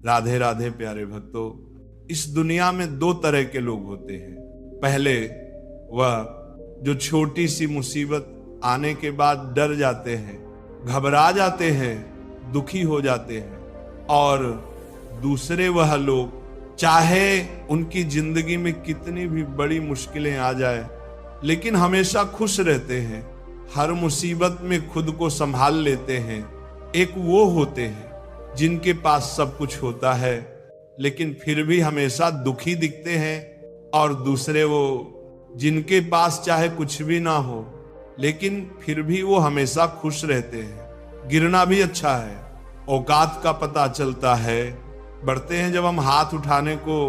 राधे राधे प्यारे भक्तों। इस दुनिया में दो तरह के लोग होते हैं। पहले वह जो छोटी सी मुसीबत आने के बाद डर जाते हैं, घबरा जाते हैं, दुखी हो जाते हैं। और दूसरे वह लोग चाहे उनकी जिंदगी में कितनी भी बड़ी मुश्किलें आ जाए लेकिन हमेशा खुश रहते हैं, हर मुसीबत में खुद को संभाल लेते हैं। एक वो होते हैं जिनके पास सब कुछ होता है लेकिन फिर भी हमेशा दुखी दिखते हैं। और दूसरे वो जिनके पास चाहे कुछ भी ना हो लेकिन फिर भी वो हमेशा खुश रहते हैं। गिरना भी अच्छा है, औकात का पता चलता है। बढ़ते हैं जब हम हाथ उठाने को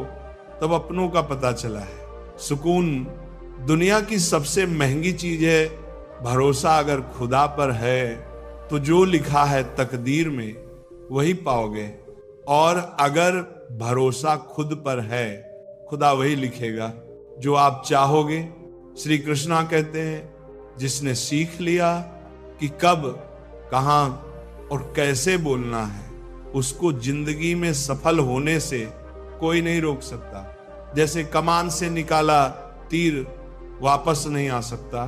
तब अपनों का पता चला है। सुकून दुनिया की सबसे महंगी चीज है। भरोसा अगर खुदा पर है तो जो लिखा है तकदीर में वही पाओगे, और अगर भरोसा खुद पर है खुदा वही लिखेगा जो आप चाहोगे। श्री कृष्णा कहते हैं जिसने सीख लिया कि कब, कहां और कैसे बोलना है उसको जिंदगी में सफल होने से कोई नहीं रोक सकता। जैसे कमान से निकाला तीर वापस नहीं आ सकता,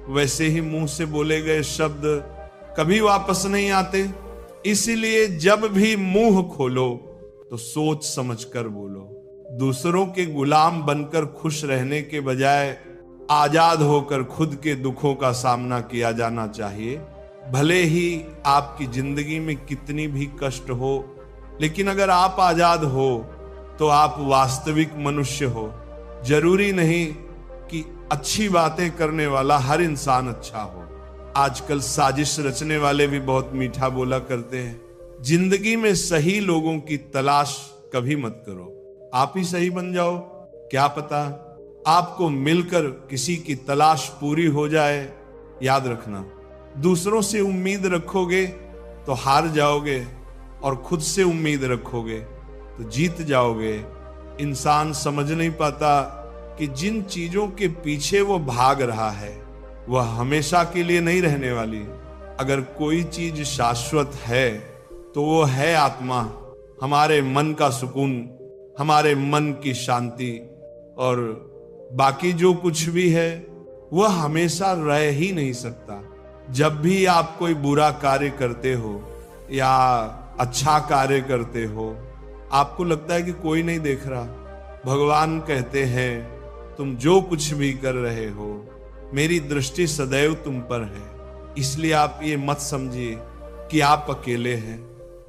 वैसे ही मुंह से बोले गए शब्द कभी वापस नहीं आते। इसीलिए जब भी मुंह खोलो तो सोच समझकर बोलो। दूसरों के गुलाम बनकर खुश रहने के बजाय आजाद होकर खुद के दुखों का सामना किया जाना चाहिए। भले ही आपकी जिंदगी में कितनी भी कष्ट हो लेकिन अगर आप आजाद हो तो आप वास्तविक मनुष्य हो। जरूरी नहीं कि अच्छी बातें करने वाला हर इंसान अच्छा हो। आजकल साजिश रचने वाले भी बहुत मीठा बोला करते हैं। जिंदगी में सही लोगों की तलाश कभी मत करो, आप ही सही बन जाओ। क्या पता आपको मिलकर किसी की तलाश पूरी हो जाए। याद रखना, दूसरों से उम्मीद रखोगे तो हार जाओगे और खुद से उम्मीद रखोगे तो जीत जाओगे। इंसान समझ नहीं पाता कि जिन चीजों के पीछे वो भाग रहा है वह हमेशा के लिए नहीं रहने वाली। अगर कोई चीज शाश्वत है तो वो है आत्मा, हमारे मन का सुकून, हमारे मन की शांति। और बाकी जो कुछ भी है वह हमेशा रह ही नहीं सकता। जब भी आप कोई बुरा कार्य करते हो या अच्छा कार्य करते हो आपको लगता है कि कोई नहीं देख रहा, भगवान कहते हैं तुम जो कुछ भी कर रहे हो मेरी दृष्टि सदैव तुम पर है। इसलिए आप ये मत समझिए कि आप अकेले हैं,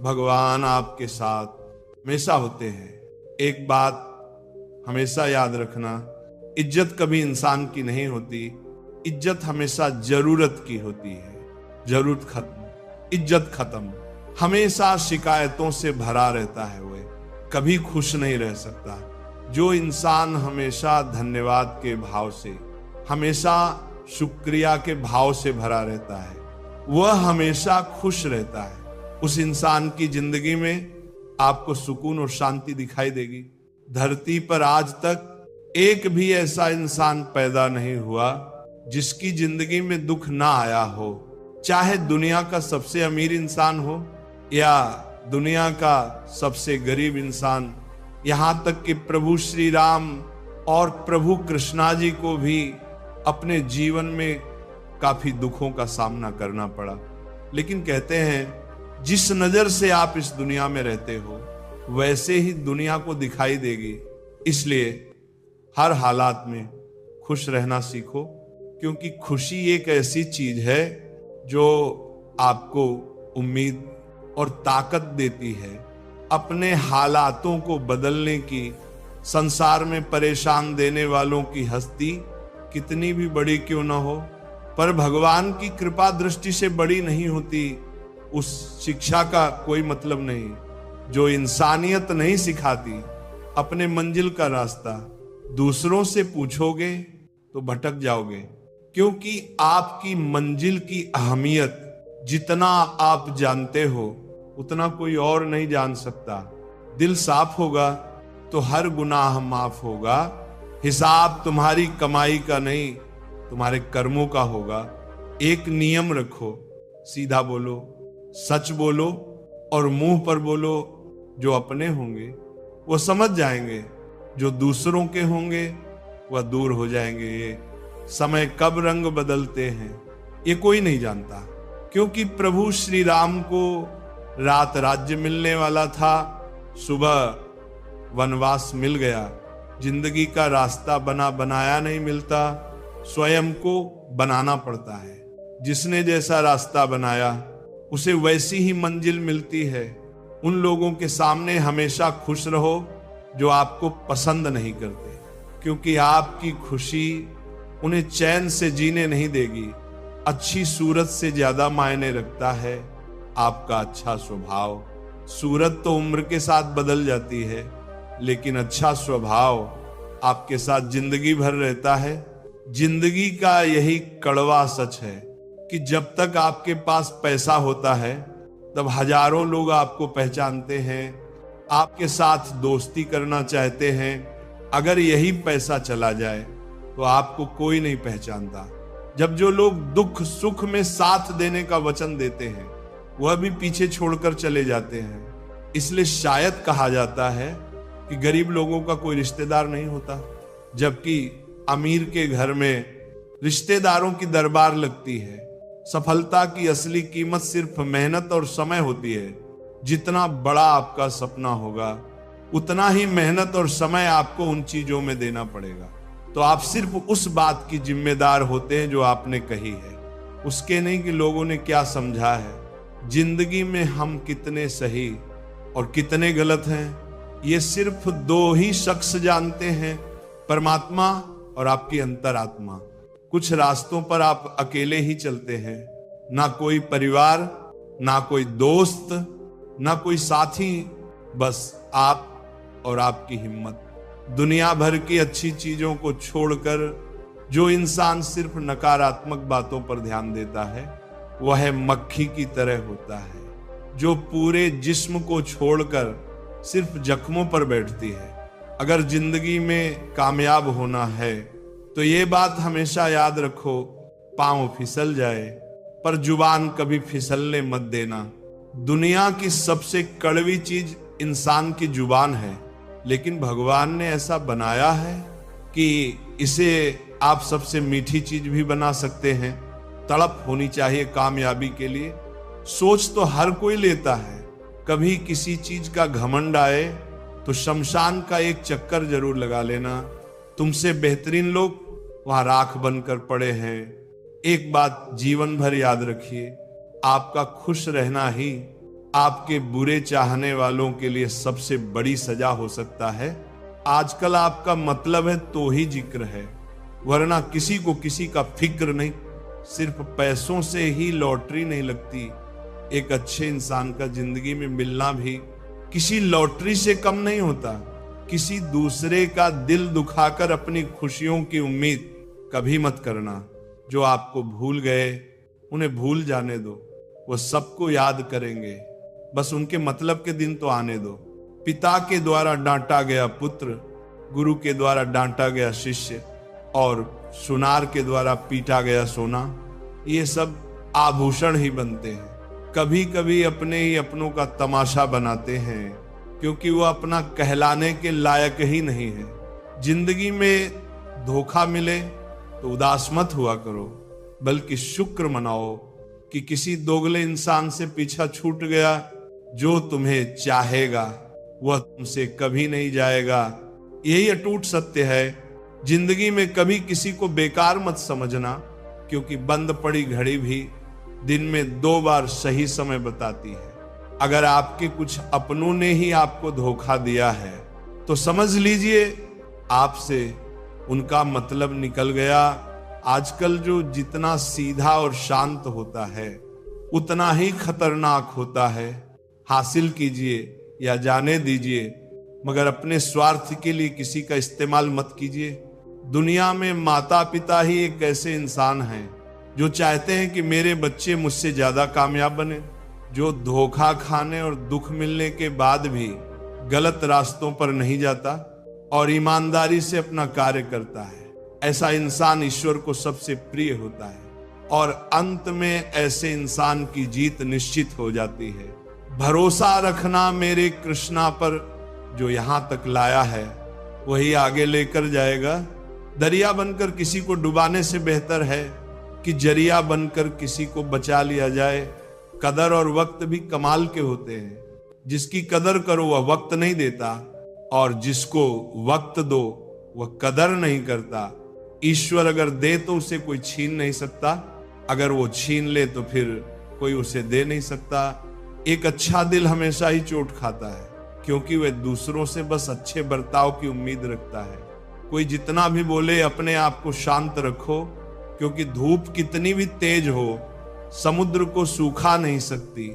भगवान आपके साथ हमेशा होते हैं। एक बात हमेशा याद रखना, इज्जत कभी इंसान की नहीं होती, इज्जत हमेशा जरूरत की होती है। जरूरत खत्म, इज्जत खत्म। हमेशा शिकायतों से भरा रहता है, वह कभी खुश नहीं रह सकता। जो इंसान हमेशा धन्यवाद के भाव से, हमेशा शुक्रिया के भाव से भरा रहता है वह हमेशा खुश रहता है। उस इंसान की जिंदगी में आपको सुकून और शांति दिखाई देगी। धरती पर आज तक एक भी ऐसा इंसान पैदा नहीं हुआ जिसकी जिंदगी में दुख ना आया हो। चाहे दुनिया का सबसे अमीर इंसान हो या दुनिया का सबसे गरीब इंसान, यहां तक कि प्रभु श्री राम और प्रभु कृष्णा जी को भी अपने जीवन में काफी दुखों का सामना करना पड़ा। लेकिन कहते हैं जिस नजर से आप इस दुनिया में रहते हो वैसे ही दुनिया को दिखाई देगी। इसलिए हर हालात में खुश रहना सीखो, क्योंकि खुशी एक ऐसी चीज है जो आपको उम्मीद और ताकत देती है अपने हालातों को बदलने की। संसार में परेशान देने वालों की हस्ती कितनी भी बड़ी क्यों ना हो, पर भगवान की कृपा दृष्टि से बड़ी नहीं होती। उस शिक्षा का कोई मतलब नहीं जो इंसानियत नहीं सिखाती। अपने मंजिल का रास्ता दूसरों से पूछोगे तो भटक जाओगे, क्योंकि आपकी मंजिल की अहमियत जितना आप जानते हो उतना कोई और नहीं जान सकता। दिल साफ होगा तो हर गुनाह माफ होगा। हिसाब तुम्हारी कमाई का नहीं तुम्हारे कर्मों का होगा। एक नियम रखो, सीधा बोलो, सच बोलो और मुंह पर बोलो, जो अपने होंगे वो समझ जाएंगे, जो दूसरों के होंगे वह दूर हो जाएंगे। ये समय कब रंग बदलते हैं ये कोई नहीं जानता, क्योंकि प्रभु श्री राम को रात राज्य मिलने वाला था, सुबह वनवास मिल गया। जिंदगी का रास्ता बना बनाया नहीं मिलता, स्वयं को बनाना पड़ता है। जिसने जैसा रास्ता बनाया उसे वैसी ही मंजिल मिलती है। उन लोगों के सामने हमेशा खुश रहो जो आपको पसंद नहीं करते, क्योंकि आपकी खुशी उन्हें चैन से जीने नहीं देगी। अच्छी सूरत से ज्यादा मायने रखता है आपका अच्छा स्वभाव। सूरत तो उम्र के साथ बदल जाती है, लेकिन अच्छा स्वभाव आपके साथ जिंदगी भर रहता है। जिंदगी का यही कड़वा सच है कि जब तक आपके पास पैसा होता है तब हजारों लोग आपको पहचानते हैं, आपके साथ दोस्ती करना चाहते हैं। अगर यही पैसा चला जाए तो आपको कोई नहीं पहचानता। जब जो लोग दुख सुख में साथ देने का वचन देते हैं वह भी पीछे छोड़कर चले जाते हैं। इसलिए शायद कहा जाता है कि गरीब लोगों का कोई रिश्तेदार नहीं होता, जबकि अमीर के घर में रिश्तेदारों की दरबार लगती है। सफलता की असली कीमत सिर्फ मेहनत और समय होती है। जितना बड़ा आपका सपना होगा उतना ही मेहनत और समय आपको उन चीजों में देना पड़ेगा। तो आप सिर्फ उस बात की जिम्मेदार होते हैं जो आपने कही है, उसके नहीं कि लोगों ने क्या समझा है। जिंदगी में हम कितने सही और कितने गलत हैं ये सिर्फ दो ही शख्स जानते हैं, परमात्मा और आपकी अंतरात्मा। कुछ रास्तों पर आप अकेले ही चलते हैं, ना कोई परिवार, ना कोई दोस्त, ना कोई साथी, बस आप और आपकी हिम्मत। दुनिया भर की अच्छी चीजों को छोड़कर जो इंसान सिर्फ नकारात्मक बातों पर ध्यान देता है वह मक्खी की तरह होता है जो पूरे जिस्म को छोड़कर सिर्फ जख्मों पर बैठती है। अगर जिंदगी में कामयाब होना है तो ये बात हमेशा याद रखो, पांव फिसल जाए पर जुबान कभी फिसलने मत देना। दुनिया की सबसे कड़वी चीज इंसान की जुबान है, लेकिन भगवान ने ऐसा बनाया है कि इसे आप सबसे मीठी चीज भी बना सकते हैं। तड़प होनी चाहिए कामयाबी के लिए। सोच तो हर कोई लेता है, कभी किसी चीज का घमंड आए तो शमशान का एक चक्कर जरूर लगा लेना। तुमसे बेहतरीन लोग वहां राख बनकर पड़े हैं। एक बात जीवन भर याद रखिए, आपका खुश रहना ही आपके बुरे चाहने वालों के लिए सबसे बड़ी सजा हो सकता है। आजकल आपका मतलब है तो ही जिक्र है, वरना किसी को किसी का फिक्र नहीं। सिर्फ पैसों से ही लॉटरी नहीं लगती। एक अच्छे इंसान का जिंदगी में मिलना भी किसी लॉटरी से कम नहीं होता। किसी दूसरे का दिल दुखाकर अपनी खुशियों की उम्मीद कभी मत करना। जो आपको भूल गए उन्हें भूल जाने दो, वो सबको याद करेंगे, बस उनके मतलब के दिन तो आने दो। पिता के द्वारा डांटा गया पुत्र, गुरु के द्वारा डांटा गया शिष्य और सुनार के द्वारा पीटा गया सोना, ये सब आभूषण ही बनते हैं। कभी कभी अपने ही अपनों का तमाशा बनाते हैं, क्योंकि वो अपना कहलाने के लायक ही नहीं है। जिंदगी में धोखा मिले तो उदास मत हुआ करो, बल्कि शुक्र मनाओ कि किसी दोगले इंसान से पीछा छूट गया। जो तुम्हें चाहेगा वह तुमसे कभी नहीं जाएगा, यही अटूट सत्य है। जिंदगी में कभी किसी को बेकार मत समझना, क्योंकि बंद पड़ी घड़ी भी दिन में 2 बार सही समय बताती है। अगर आपके कुछ अपनों ने ही आपको धोखा दिया है तो समझ लीजिए आपसे उनका मतलब निकल गया। आजकल जो जितना सीधा और शांत होता है उतना ही खतरनाक होता है। हासिल कीजिए या जाने दीजिए, मगर अपने स्वार्थ के लिए किसी का इस्तेमाल मत कीजिए। दुनिया में माता पिता ही एक ऐसे इंसान हैं जो चाहते हैं कि मेरे बच्चे मुझसे ज्यादा कामयाब बने, जो धोखा खाने और दुख मिलने के बाद भी गलत रास्तों पर नहीं जाता और ईमानदारी से अपना कार्य करता है। ऐसा इंसान ईश्वर को सबसे प्रिय होता है और अंत में ऐसे इंसान की जीत निश्चित हो जाती है। भरोसा रखना मेरे कृष्णा पर, जो यहां तक लाया है वही आगे लेकर जाएगा। दरिया बनकर किसी को डुबाने से बेहतर है कि जरिया बनकर किसी को बचा लिया जाए। कदर और वक्त भी कमाल के होते हैं। जिसकी कदर करो वह वक्त नहीं देता, और जिसको वक्त दो वह कदर नहीं करता। ईश्वर अगर दे तो उसे कोई छीन नहीं सकता, अगर वो छीन ले तो फिर कोई उसे दे नहीं सकता। एक अच्छा दिल हमेशा ही चोट खाता है, क्योंकि वह दूसरों से बस अच्छे बर्ताव की उम्मीद रखता है। कोई जितना भी बोले अपने आप को शांत रखो, क्योंकि धूप कितनी भी तेज हो समुद्र को सूखा नहीं सकती।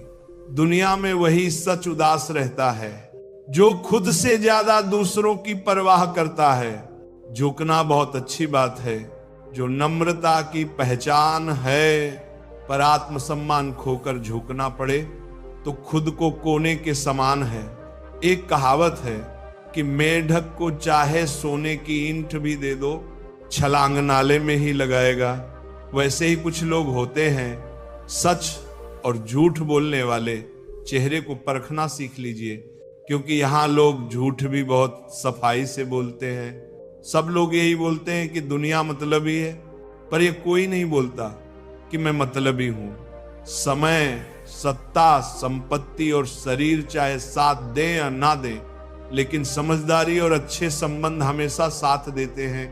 दुनिया में वही सच उदास रहता है जो खुद से ज्यादा दूसरों की परवाह करता है। झुकना बहुत अच्छी बात है, जो नम्रता की पहचान है, पर आत्मसम्मान खोकर झुकना पड़े तो खुद को कोने के समान है। एक कहावत है कि मेढक को चाहे सोने की ईंट भी दे दो, छलांग नाले में ही लगाएगा। वैसे ही कुछ लोग होते हैं, सच और झूठ बोलने वाले। चेहरे को परखना सीख लीजिए, क्योंकि यहाँ लोग झूठ भी बहुत सफाई से बोलते हैं। सब लोग यही बोलते हैं कि दुनिया मतलबी है, पर ये कोई नहीं बोलता कि मैं मतलबी हूं। समय, सत्ता, संपत्ति और शरीर चाहे साथ दें या ना दें, लेकिन समझदारी और अच्छे संबंध हमेशा साथ देते हैं।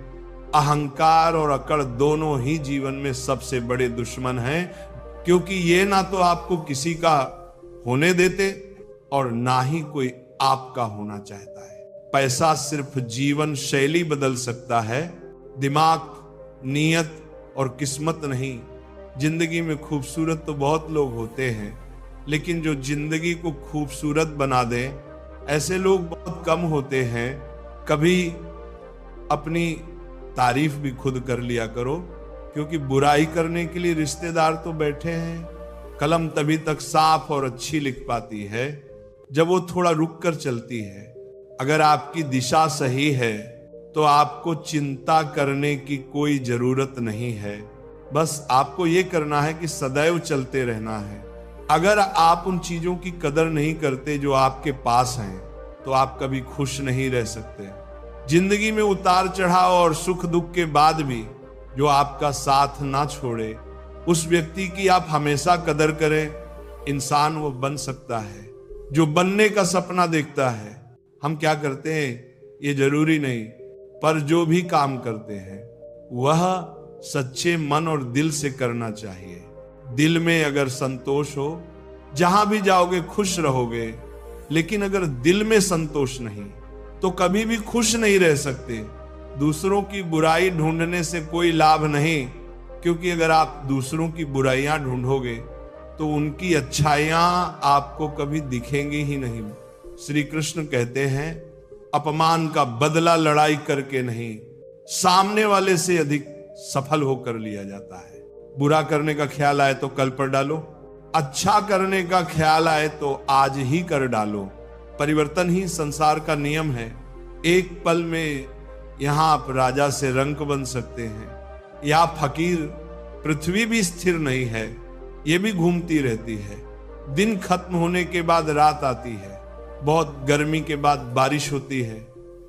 अहंकार और अकड़ दोनों ही जीवन में सबसे बड़े दुश्मन हैं, क्योंकि ये ना तो आपको किसी का होने देते और ना ही कोई आपका होना चाहता है। पैसा सिर्फ जीवन शैली बदल सकता है, दिमाग, नीयत और किस्मत नहीं। जिंदगी में खूबसूरत तो बहुत लोग होते हैं, लेकिन जो जिंदगी को खूबसूरत बना दें ऐसे लोग बहुत कम होते हैं। कभी अपनी तारीफ भी खुद कर लिया करो, क्योंकि बुराई करने के लिए रिश्तेदार तो बैठे हैं। कलम तभी तक साफ और अच्छी लिख पाती है जब वो थोड़ा रुक कर चलती है। अगर आपकी दिशा सही है तो आपको चिंता करने की कोई जरूरत नहीं है। बस आपको ये करना है कि सदैव चलते रहना है। अगर आप उन चीजों की कदर नहीं करते जो आपके पास हैं, तो आप कभी खुश नहीं रह सकते। जिंदगी में उतार चढ़ाव और सुख दुख के बाद भी जो आपका साथ ना छोड़े, उस व्यक्ति की आप हमेशा कदर करें। इंसान वो बन सकता है जो बनने का सपना देखता है। हम क्या करते हैं ये जरूरी नहीं, पर जो भी काम करते हैं वह सच्चे मन और दिल से करना चाहिए। दिल में अगर संतोष हो, जहां भी जाओगे खुश रहोगे। लेकिन अगर दिल में संतोष नहीं तो कभी भी खुश नहीं रह सकते। दूसरों की बुराई ढूंढने से कोई लाभ नहीं, क्योंकि अगर आप दूसरों की बुराइयां ढूंढोगे तो उनकी अच्छाइयां आपको कभी दिखेंगी ही नहीं। श्री कृष्ण कहते हैं, अपमान का बदला लड़ाई करके नहीं, सामने वाले से अधिक सफल होकर लिया जाता है। बुरा करने का ख्याल आए तो कल पर डालो, अच्छा करने का ख्याल आए तो आज ही कर डालो। परिवर्तन ही संसार का नियम है। एक पल में यहां आप राजा से रंक बन सकते हैं या फकीर। पृथ्वी भी स्थिर नहीं है, ये भी घूमती रहती है। दिन खत्म होने के बाद रात आती है, बहुत गर्मी के बाद बारिश होती है।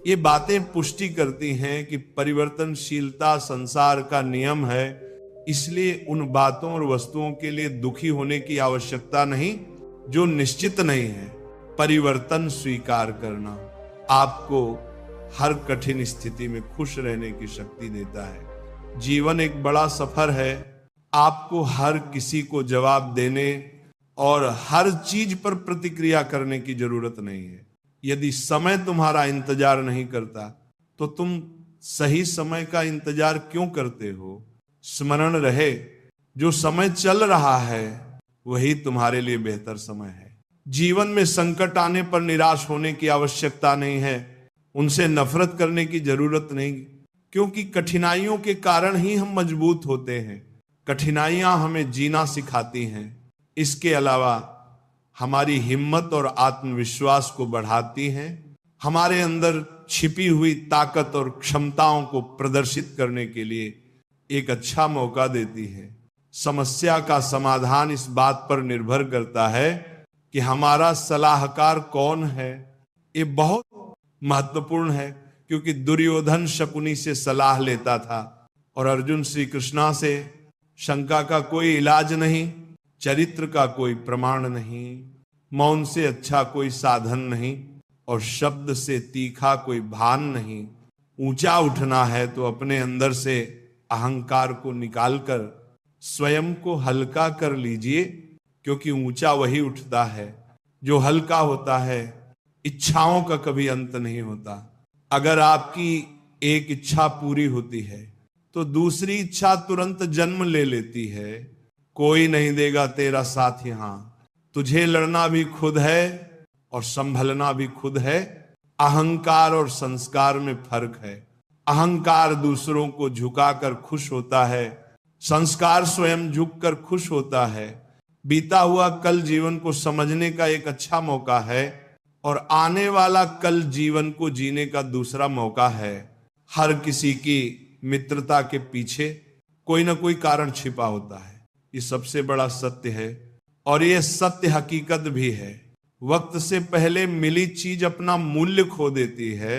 ये बातें पुष्टि करती हैं कि परिवर्तनशीलता संसार का नियम है। इसलिए उन बातों और वस्तुओं के लिए दुखी होने की आवश्यकता नहीं जो निश्चित नहीं है। परिवर्तन स्वीकार करना आपको हर कठिन स्थिति में खुश रहने की शक्ति देता है। जीवन एक बड़ा सफर है। आपको हर किसी को जवाब देने और हर चीज पर प्रतिक्रिया करने की जरूरत नहीं है। यदि समय तुम्हारा इंतजार नहीं करता तो तुम सही समय का इंतजार क्यों करते हो? स्मरण रहे, जो समय चल रहा है वही तुम्हारे लिए बेहतर समय है। जीवन में संकट आने पर निराश होने की आवश्यकता नहीं है, उनसे नफरत करने की जरूरत नहीं, क्योंकि कठिनाइयों के कारण ही हम मजबूत होते हैं। कठिनाइयां हमें जीना सिखाती हैं। इसके अलावा हमारी हिम्मत और आत्मविश्वास को बढ़ाती हैं, हमारे अंदर छिपी हुई ताकत और क्षमताओं को प्रदर्शित करने के लिए एक अच्छा मौका देती है। समस्या का समाधान इस बात पर निर्भर करता है कि हमारा सलाहकार कौन है, ये बहुत महत्वपूर्ण है। क्योंकि दुर्योधन शकुनी से सलाह लेता था और अर्जुन श्री कृष्णा से। शंका का कोई इलाज नहीं, चरित्र का कोई प्रमाण नहीं, मौन से अच्छा कोई साधन नहीं और शब्द से तीखा कोई भान नहीं। ऊंचा उठना है तो अपने अंदर से अहंकार को निकालकर स्वयं को हल्का कर लीजिए, क्योंकि ऊंचा वही उठता है जो हल्का होता है। इच्छाओं का कभी अंत नहीं होता। अगर आपकी एक इच्छा पूरी होती है तो दूसरी इच्छा तुरंत जन्म ले लेती है। कोई नहीं देगा तेरा साथ यहां, तुझे लड़ना भी खुद है और संभलना भी खुद है। अहंकार और संस्कार में फर्क है। अहंकार दूसरों को झुकाकर खुश होता है, संस्कार स्वयं झुककर खुश होता है। बीता हुआ कल जीवन को समझने का एक अच्छा मौका है और आने वाला कल जीवन को जीने का दूसरा मौका है। हर किसी की मित्रता के पीछे कोई ना कोई कारण छिपा होता है, ये सबसे बड़ा सत्य है और ये सत्य हकीकत भी है। वक्त से पहले मिली चीज अपना मूल्य खो देती है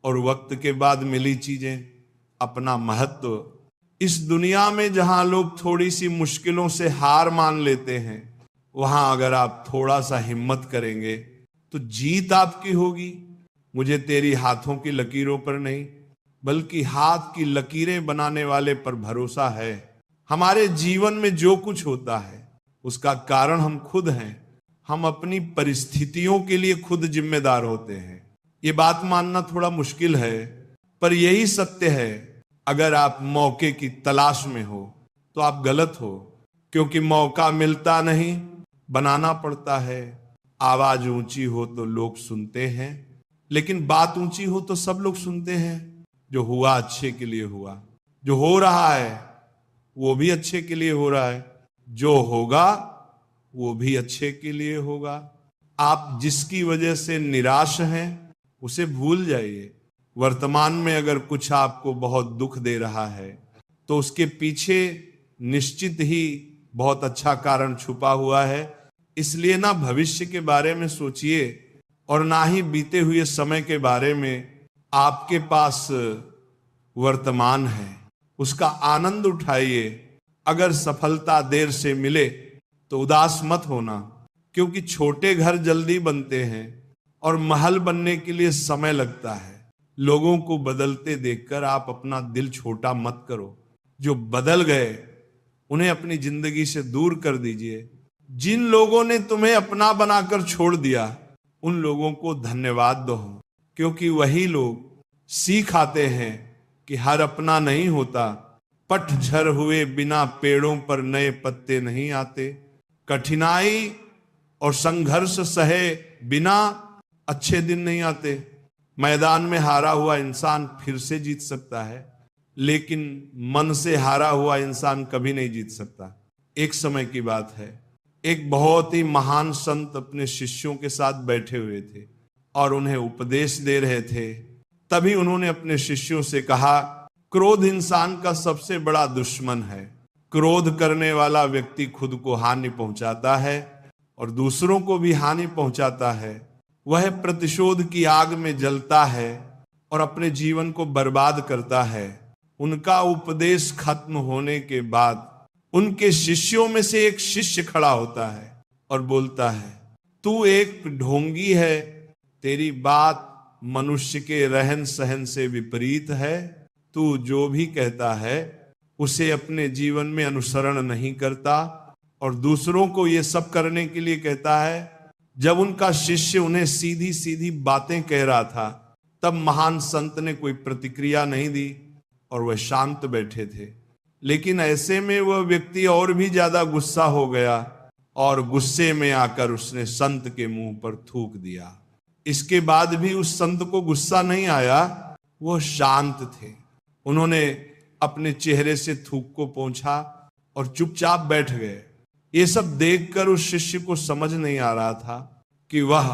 और वक्त के बाद मिली चीजें अपना महत्व। इस दुनिया में जहां लोग थोड़ी सी मुश्किलों से हार मान लेते हैं, वहां अगर आप थोड़ा सा हिम्मत करेंगे तो जीत आपकी होगी। मुझे तेरी हाथों की लकीरों पर नहीं, बल्कि हाथ की लकीरें बनाने वाले पर भरोसा है। हमारे जीवन में जो कुछ होता है उसका कारण हम खुद हैं। हम अपनी परिस्थितियों के लिए खुद जिम्मेदार होते हैं। ये बात मानना थोड़ा मुश्किल है, पर यही सत्य है। अगर आप मौके की तलाश में हो तो आप गलत हो, क्योंकि मौका मिलता नहीं, बनाना पड़ता है। आवाज ऊंची हो तो लोग सुनते हैं, लेकिन बात ऊंची हो तो सब लोग सुनते हैं। जो हुआ अच्छे के लिए हुआ, जो हो रहा है वो भी अच्छे के लिए हो रहा है, जो होगा वो भी अच्छे के लिए होगा। आप जिसकी वजह से निराश हैं उसे भूल जाइए। वर्तमान में अगर कुछ आपको बहुत दुख दे रहा है तो उसके पीछे निश्चित ही बहुत अच्छा कारण छुपा हुआ है। इसलिए ना भविष्य के बारे में सोचिए और ना ही बीते हुए समय के बारे में। आपके पास वर्तमान है, उसका आनंद उठाइए। अगर सफलता देर से मिले तो उदास मत होना, क्योंकि छोटे घर जल्दी बनते हैं और महल बनने के लिए समय लगता है। लोगों को बदलते देखकर आप अपना दिल छोटा मत करो। जो बदल गए उन्हें अपनी जिंदगी से दूर कर दीजिए। जिन लोगों ने तुम्हें अपना बनाकर छोड़ दिया उन लोगों को धन्यवाद दो, क्योंकि वही लोग सीख आते हैं कि हर अपना नहीं होता। पतझड़ हुए बिना पेड़ों पर नए पत्ते नहीं आते। कठिनाई और संघर्ष सहे बिना अच्छे दिन नहीं आते। मैदान में हारा हुआ इंसान फिर से जीत सकता है, लेकिन मन से हारा हुआ इंसान कभी नहीं जीत सकता। एक समय की बात है, एक बहुत ही महान संत अपने शिष्यों के साथ बैठे हुए थे और उन्हें उपदेश दे रहे थे। तभी उन्होंने अपने शिष्यों से कहा, क्रोध इंसान का सबसे बड़ा दुश्मन है। क्रोध करने वाला व्यक्ति खुद को हानि पहुंचाता है और दूसरों को भी हानि पहुंचाता है। वह प्रतिशोध की आग में जलता है और अपने जीवन को बर्बाद करता है। उनका उपदेश खत्म होने के बाद उनके शिष्यों में से एक शिष्य खड़ा होता है और बोलता है, तू एक ढोंगी है, तेरी बात मनुष्य के रहन सहन से विपरीत है। तू जो भी कहता है उसे अपने जीवन में अनुसरण नहीं करता और दूसरों को ये सब करने के लिए कहता है। जब उनका शिष्य उन्हें सीधी सीधी बातें कह रहा था, तब महान संत ने कोई प्रतिक्रिया नहीं दी और वह शांत बैठे थे। लेकिन ऐसे में वह व्यक्ति और भी ज्यादा गुस्सा हो गया और गुस्से में आकर उसने संत के मुंह पर थूक दिया। इसके बाद भी उस संत को गुस्सा नहीं आया, वह शांत थे। उन्होंने अपने चेहरे से थूक को पोंछा और चुपचाप बैठ गए। ये सब देखकर उस शिष्य को समझ नहीं आ रहा था कि वह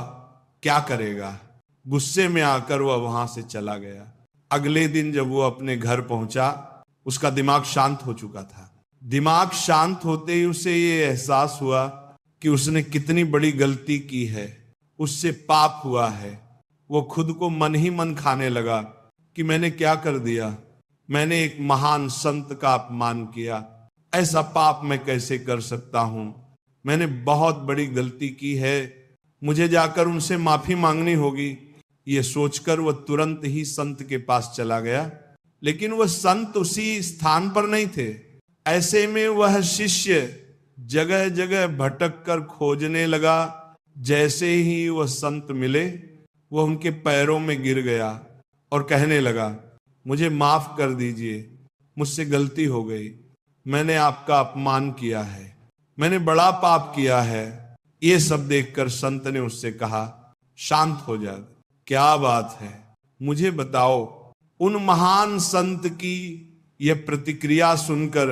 क्या करेगा। गुस्से में आकर वह वहां से चला गया। अगले दिन जब वो अपने घर पहुंचा, उसका दिमाग शांत हो चुका था। दिमाग शांत होते ही उसे ये एहसास हुआ कि उसने कितनी बड़ी गलती की है, उससे पाप हुआ है। वो खुद को मन ही मन खाने लगा कि मैंने क्या कर दिया, मैंने एक महान संत का अपमान किया, ऐसा पाप मैं कैसे कर सकता हूं, मैंने बहुत बड़ी गलती की है, मुझे जाकर उनसे माफी मांगनी होगी। ये सोचकर वह तुरंत ही संत के पास चला गया, लेकिन वह संत उसी स्थान पर नहीं थे। ऐसे में वह शिष्य जगह जगह भटक कर खोजने लगा। जैसे ही वह संत मिले, वह उनके पैरों में गिर गया और कहने लगा, मुझे माफ कर दीजिए, मुझसे गलती हो गई, मैंने आपका अपमान किया है, मैंने बड़ा पाप किया है। ये सब देखकर संत ने उससे कहा, शांत हो जा, क्या बात है, मुझे बताओ। उन महान संत की यह प्रतिक्रिया सुनकर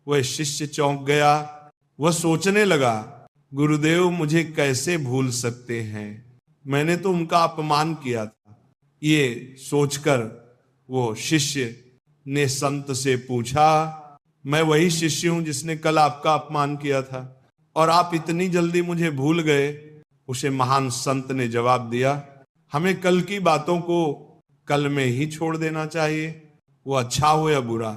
वह शिष्य चौंक गया। वह सोचने लगा, गुरुदेव मुझे कैसे भूल सकते हैं, मैंने तो उनका अपमान किया था। ये सोचकर वो शिष्य ने संत से पूछा, मैं वही शिष्य हूं जिसने कल आपका अपमान किया था, और आप इतनी जल्दी मुझे भूल गए। उसे महान संत ने जवाब दिया, हमें कल की बातों को कल में ही छोड़ देना चाहिए। वो अच्छा हो या बुरा,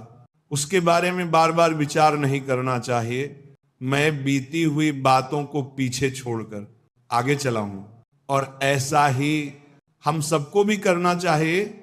उसके बारे में बार बार विचार नहीं करना चाहिए। मैं बीती हुई बातों को पीछे छोड़कर आगे चला हूं, और ऐसा ही हम सबको भी करना चाहिए।